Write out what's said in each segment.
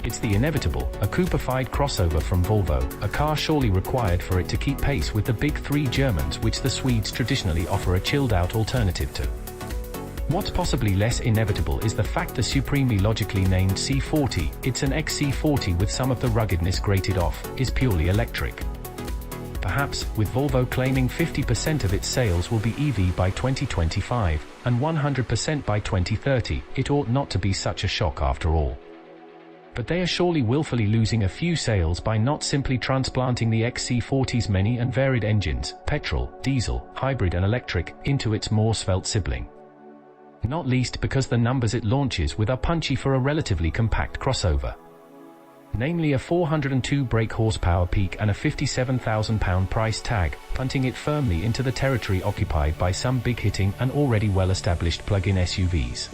It's the inevitable, a coupified crossover from Volvo, a car surely required for it to keep pace with the big three Germans, which the Swedes traditionally offer a chilled-out alternative to. What's possibly less inevitable is the fact the supremely logically named C40, it's an XC40 with some of the ruggedness grated off, is purely electric. Perhaps, with Volvo claiming 50% of its sales will be EV by 2025, and 100% by 2030, it ought not to be such a shock after all. But they are surely willfully losing a few sales by not simply transplanting the XC40's many and varied engines, petrol, diesel, hybrid and electric, into its more svelte sibling. Not least because the numbers it launches with are punchy for a relatively compact crossover. Namely a 402 brake horsepower peak and a £57,000 price tag, punting it firmly into the territory occupied by some big-hitting and already well-established plug-in SUVs.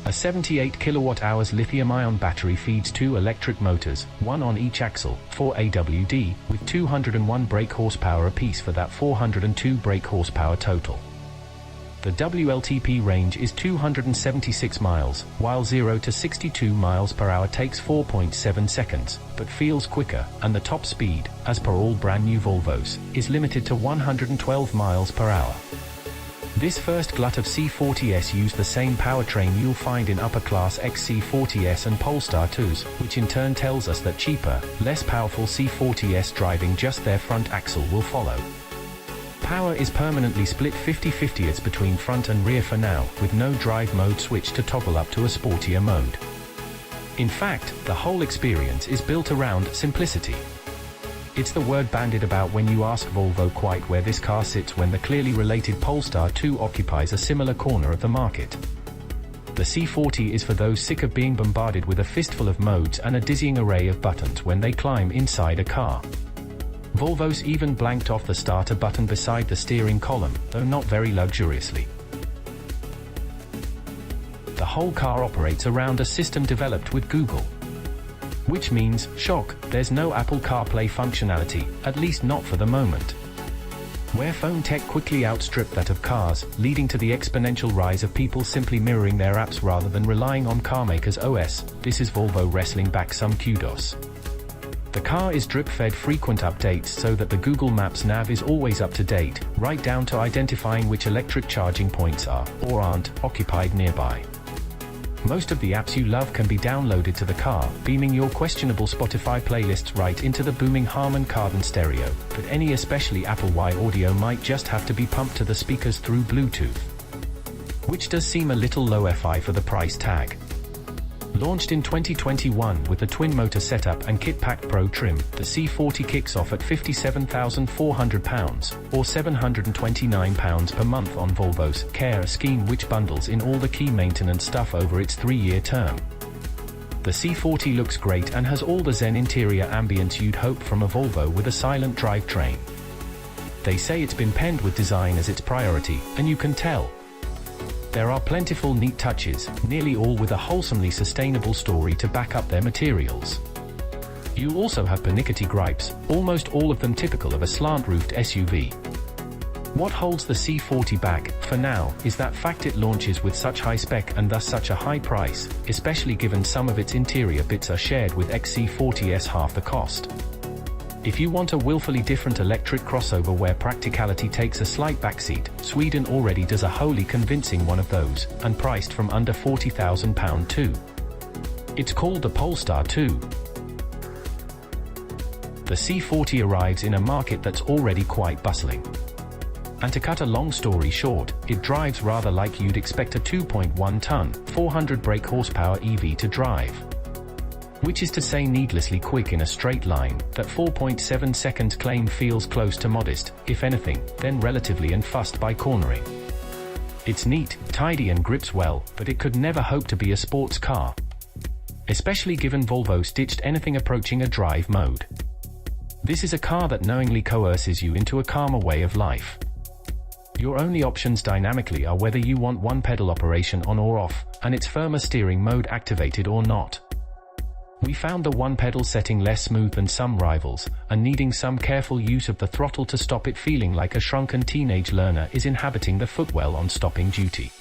A 78 kWh lithium-ion battery feeds two electric motors, one on each axle, for AWD, with 201 brake horsepower apiece for that 402 brake horsepower total. The WLTP range is 276 miles, while 0 to 62 miles per hour takes 4.7 seconds, but feels quicker, and the top speed, as per all brand new Volvos, is limited to 112 miles per hour. This first glut of C40s use the same powertrain you'll find in upper-class XC40s and Polestar 2s, which in turn tells us that cheaper, less powerful C40s driving just their front axle will follow. Power is permanently split 50-50 between front and rear for now, with no drive mode switch to toggle up to a sportier mode. In fact, the whole experience is built around simplicity. It's the word bandied about when you ask Volvo quite where this car sits when the clearly related Polestar 2 occupies a similar corner of the market. The C40 is for those sick of being bombarded with a fistful of modes and a dizzying array of buttons when they climb inside a car. Volvo's even blanked off the starter button beside the steering column, though not very luxuriously. The whole car operates around a system developed with Google. Which means, shock, there's no Apple CarPlay functionality, at least not for the moment. Where phone tech quickly outstripped that of cars, leading to the exponential rise of people simply mirroring their apps rather than relying on carmakers' OS, this is Volvo wrestling back some kudos. The car is drip-fed frequent updates so that the Google Maps nav is always up to date, right down to identifying which electric charging points are, or aren't, occupied nearby. Most of the apps you love can be downloaded to the car, beaming your questionable Spotify playlists right into the booming Harman Kardon stereo, but any especially Apple Y audio might just have to be pumped to the speakers through Bluetooth. Which does seem a little low fi for the price tag. Launched in 2021 with the twin-motor setup and kit-packed Pro trim, the C40 kicks off at £57,400, or £729 per month on Volvo's Care scheme, which bundles in all the key maintenance stuff over its 3-year term. The C40 looks great and has all the zen interior ambience you'd hope from a Volvo with a silent drivetrain. They say it's been penned with design as its priority, and you can tell. There are plentiful neat touches, nearly all with a wholesomely sustainable story to back up their materials. You also have pernickety gripes, almost all of them typical of a slant-roofed SUV. What holds the C40 back, for now, is that fact it launches with such high spec and thus such a high price, especially given some of its interior bits are shared with XC40s half the cost. If you want a willfully different electric crossover where practicality takes a slight backseat, Sweden already does a wholly convincing one of those, and priced from under £40,000 too. It's called the Polestar 2. The C40 arrives in a market that's already quite bustling. And to cut a long story short, it drives rather like you'd expect a 2.1-ton, 400 brake horsepower EV to drive. Which is to say needlessly quick in a straight line, that 4.7 second claim feels close to modest, if anything, then relatively unfussed by cornering. It's neat, tidy and grips well, but it could never hope to be a sports car. Especially given Volvo stitched anything approaching a drive mode. This is a car that knowingly coerces you into a calmer way of life. Your only options dynamically are whether you want one pedal operation on or off, and its firmer steering mode activated or not. We found the one pedal setting less smooth than some rivals, and needing some careful use of the throttle to stop it feeling like a shrunken teenage learner is inhabiting the footwell on stopping duty.